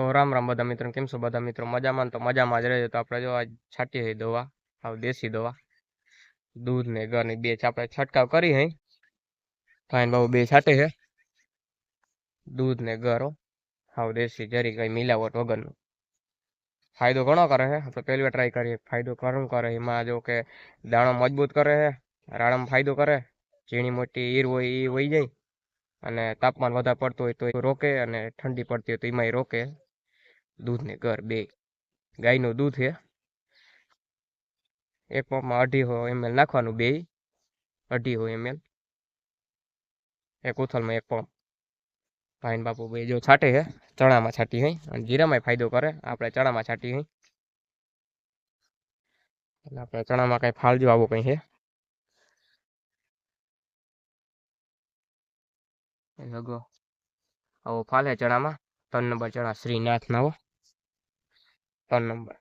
તો રાम राम બધા મિત્રો કેમ છો બધા મિત્રો મજામાં ને? તો મજામાં જ રહેજો। તો આપણે જો આજ છાંટી છે દવા, આવ દેશી દવા दूध ने घर ने બે આપણે છંટકાવ કરી હે। ફાઈન બાબુ બે છાંટે છે दूध ने घर આવ દેશી જરી કઈ મિલાવટ વગરનું। फायदो घणो करे है। આપણે પહેલી વાર ટ્રાય કરીએ फायदो ઘણો કરે એમાં જો કે દાણો મજબૂત કરે છે, રાણામાં फायदो करे, ઝીણી મોટી ઈર હોય એ વહી જાય અને તાપમાન વધારે પડતું હોય તો એ રોકે અને ઠંડી પડતી હોય તો એમાંય રોકે। दूध ने घर બે ગાયનું દૂધ છે। એક પંપમાં 250 ml નાખવાનું, બે 250 ml એક ઉથલમાં એક પંપ। ભાઈન બાપુ બે જો છાંટે છે, ચણામાં છાંટી હઈ અને જીરામાં फायदो કરે। આપણે ચણામાં છાંટી હઈ એટલે આપણે ચણામાં કઈ ફાલજો આવું કઈ છે લગો આવો ફાલે ચણામાં। 3 નંબર ચણા શ્રીનાથ ના હો, 3 નંબર।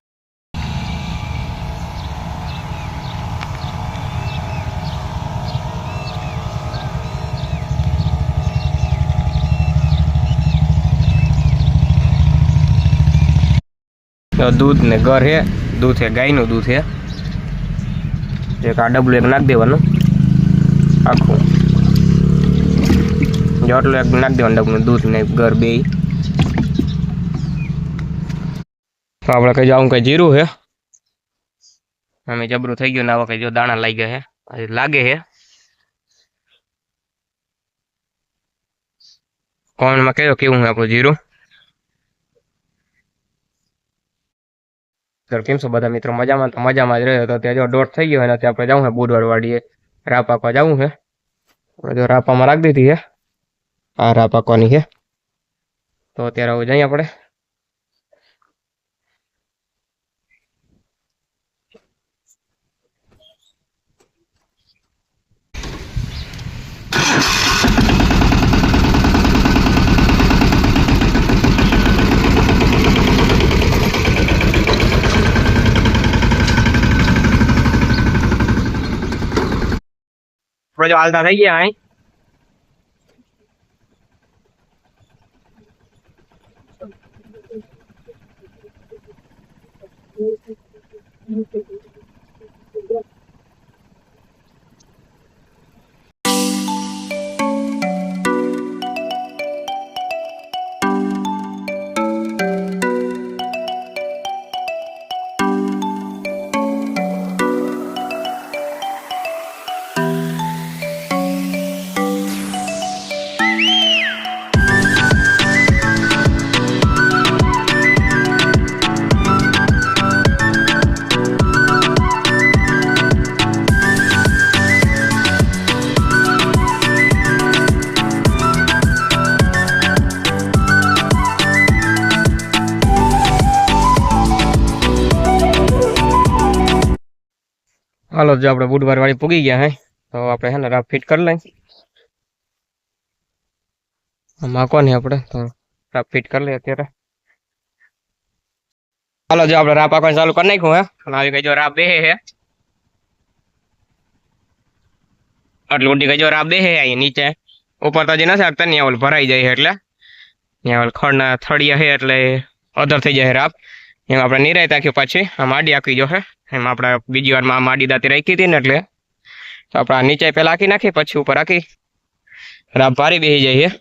तो दूध ने घर है, दूध है गायનું दूध है। एक आ डबલું એક નાખ દેવાનું આખું, જો આટલું એક નાખ દેવાનું ડબલું दूध ने घर બે। તો આપણે કઈ જાવું કઈ જીરું છે અમે જબરું થઈ ગયું ને આવા કઈ જો દાણા લાગી ગયા છે લાગે છે। કોમેન્ટમાં કહેજો કેવું છે આપણું જીરું। તો કેમ છો બધા મિત્રો મજામાં? તો મજામાં જ રહ્યો। તો ત્યાં જો દોઢ થઈ ગયો અને ત્યાં આપણે જવું છે બુધવાર વાડીએ રાહ પાકવા જવું છે। જો રાહ પામાં રાખી દીધી છે, આ રાહ પાકવાની છે। તો અત્યારે હવે જઈએ આપણે। આપણે જો હાલતા થઈ ગયા અહીં હાલો જો આપણે બુધવાર વાળી પૂગી ગયા હે। તો આપણે હે ને રાહ ફિટ કરી લઈ માકવાની આપણે તો રાહ ફિટ કરી લઈએ અત્યારે। હાલો જો આપણે રાહ પાકવાનું ચાલુ કરી નાખ્યું હે અને આવી ગઈ જો રાહ બે હે આટલું ઊંડી ગઈ જો રાહ બે હે અહીં નીચે ઉપર તો હજી નથી આગતા ત્યાં ઓલ ભરાઈ જાય એટલે ત્યાં ઓલ ખડના થળિયા હે એટલે અધર થઈ જાય રાહ। એમાં આપણે નિરાય તાક્યું પછી આ માડી આખી જો હે એમાં આપણે બીજી વારમાં આ માડી દાંતી રાખી હતી ને એટલે તો આપણે નીચે પહેલા આખી નાખી પછી ઉપર આખી રાહ ભારી બેસી જાય છે।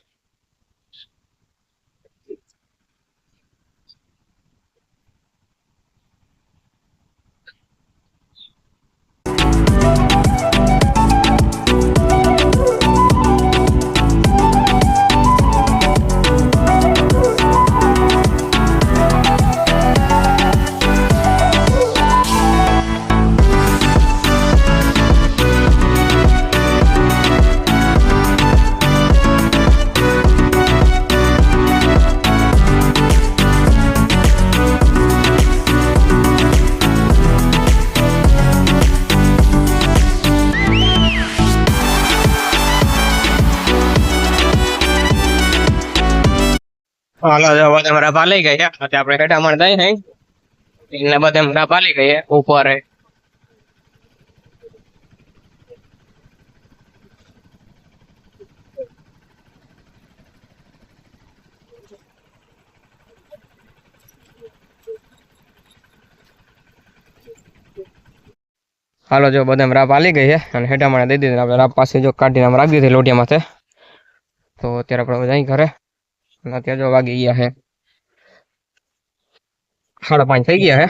હાલો જો બધા રાહ પાલી ગઈ છે અત્યારે આપણે હેઠા મણ દઈ હે એને બધે રાહ પાલી ગઈ છે ઉપર હે। હાલો જો બધા રાપ આલી ગઈ છે અને હેઠા મને દઈ દીધી. આપણે રાપ પાસે જો કાઢીને આમ રાખી દીધી લોટિયા માથે. તો અત્યારે આપણે જાય ઘરે અને અત્યારે જો વાગી ગયા છે 5:30 થઈ ગયા છે.